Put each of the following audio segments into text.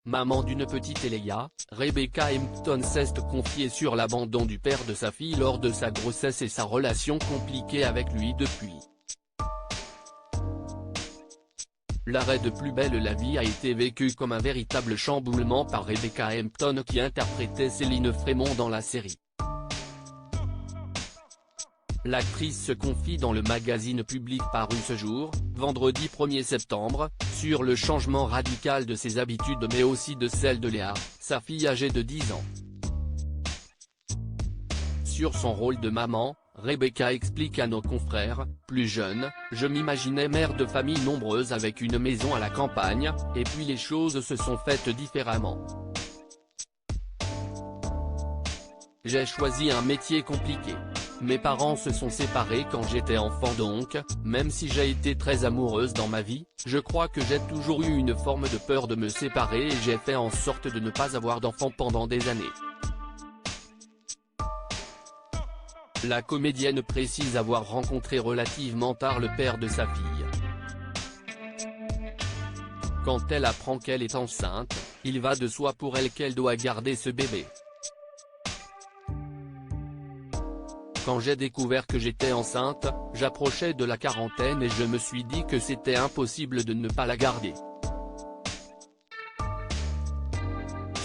Maman d'une petite Eléa, Rebecca Hampton s'est confiée sur l'abandon du père de sa fille lors de sa grossesse et sa relation compliquée avec lui depuis. L'arrêt de Plus belle la vie a été vécu comme un véritable chamboulement par Rebecca Hampton qui interprétait Céline Frémont dans la série. L'actrice se confie dans le magazine Public paru ce jour, vendredi 1er septembre, sur le changement radical de ses habitudes mais aussi de celles de Léa, sa fille âgée de 10 ans. Sur son rôle de maman, Rebecca explique à nos confrères, plus jeune, je m'imaginais mère de famille nombreuse avec une maison à la campagne, et puis les choses se sont faites différemment. J'ai choisi un métier compliqué. Mes parents se sont séparés quand j'étais enfant donc, même si j'ai été très amoureuse dans ma vie, je crois que j'ai toujours eu une forme de peur de me séparer et j'ai fait en sorte de ne pas avoir d'enfants pendant des années. La comédienne précise avoir rencontré relativement tard le père de sa fille. Quand elle apprend qu'elle est enceinte, il va de soi pour elle qu'elle doit garder ce bébé. Quand j'ai découvert que j'étais enceinte, j'approchais de la quarantaine et je me suis dit que c'était impossible de ne pas la garder.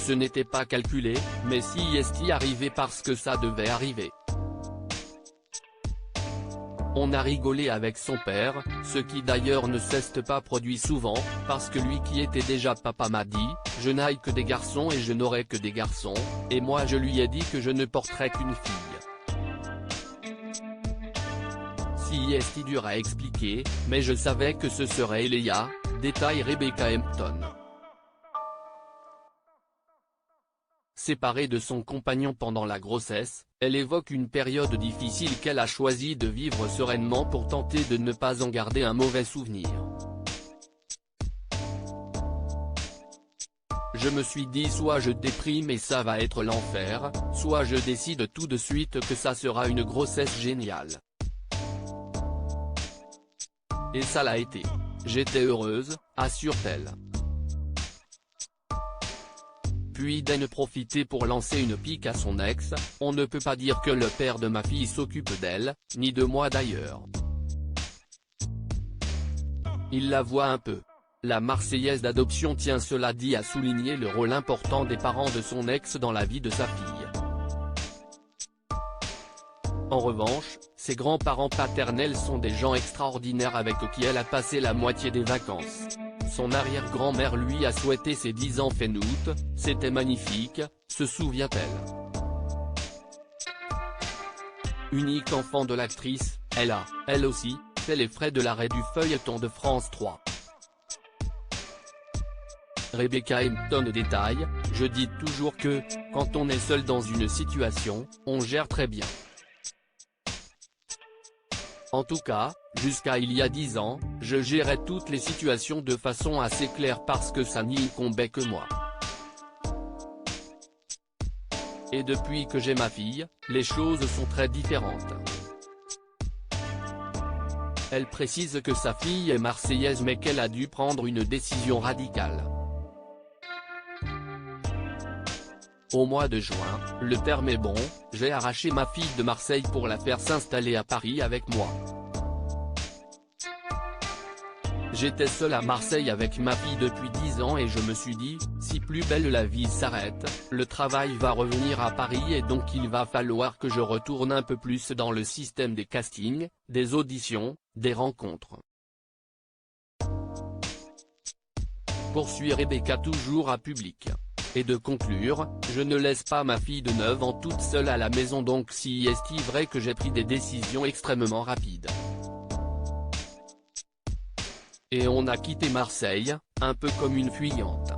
Ce n'était pas calculé, mais si est arrivé parce que ça devait arriver. On a rigolé avec son père, ce qui d'ailleurs ne s'est pas produit souvent, parce que lui qui était déjà papa m'a dit, je n'aille que des garçons et je n'aurai que des garçons, et moi je lui ai dit que je ne porterai qu'une fille. Si est dur à expliquer, mais je savais que ce serait Léa, détaille Rebecca Hampton. Séparée de son compagnon pendant la grossesse, elle évoque une période difficile qu'elle a choisi de vivre sereinement pour tenter de ne pas en garder un mauvais souvenir. Je me suis dit soit je déprime et ça va être l'enfer, soit je décide tout de suite que ça sera une grossesse géniale. Et ça l'a été. J'étais heureuse, assure-t-elle. Puis d'en profiter pour lancer une pique à son ex, on ne peut pas dire que le père de ma fille s'occupe d'elle, ni de moi d'ailleurs. Il la voit un peu. La Marseillaise d'adoption tient cela dit à souligner le rôle important des parents de son ex dans la vie de sa fille. En revanche, ses grands-parents paternels sont des gens extraordinaires avec qui elle a passé la moitié des vacances. Son arrière-grand-mère lui a souhaité ses 10 ans fin août, c'était magnifique, se souvient-elle. Unique enfant de l'actrice, elle a, elle aussi, fait les frais de l'arrêt du feuilleton de France 3. Rebecca Hampton détaille, je dis toujours que, quand on est seul dans une situation, on gère très bien. En tout cas, jusqu'à il y a 10 ans, je gérais toutes les situations de façon assez claire parce que ça n'y incombait que moi. Et depuis que j'ai ma fille, les choses sont très différentes. Elle précise que sa fille est marseillaise mais qu'elle a dû prendre une décision radicale. Au mois de juin, le terme est bon, j'ai arraché ma fille de Marseille pour la faire s'installer à Paris avec moi. J'étais seul à Marseille avec ma fille depuis 10 ans et je me suis dit, si Plus belle la vie s'arrête, le travail va revenir à Paris et donc il va falloir que je retourne un peu plus dans le système des castings, des auditions, des rencontres. Poursuit Rebecca toujours à Public. Et de conclure, je ne laisse pas ma fille de 9 ans toute seule à la maison donc si est vrai que j'ai pris des décisions extrêmement rapides. Et on a quitté Marseille, un peu comme une fuyante.